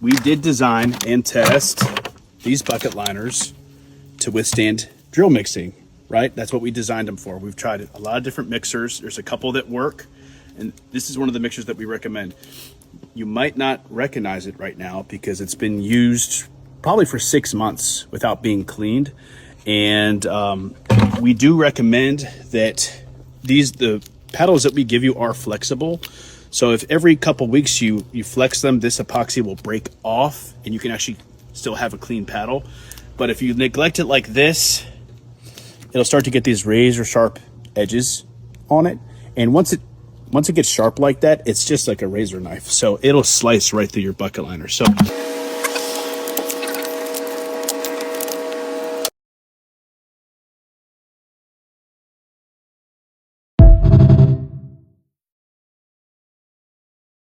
we did design and test these bucket liners to withstand drill mixing, right? That's what we designed them for. We've tried a lot of different mixers. There's a couple that work, and this is one of the mixers that we recommend. You might not recognize it right now because it's been used probably for 6 months without being cleaned. And we do recommend that the paddles that we give you are flexible. So if every couple weeks you flex them, this epoxy will break off and you can actually still have a clean paddle. But if you neglect it like this, it'll start to get these razor sharp edges on it. And once it gets sharp like that, it's just like a razor knife. So it'll slice right through your bucket liner. So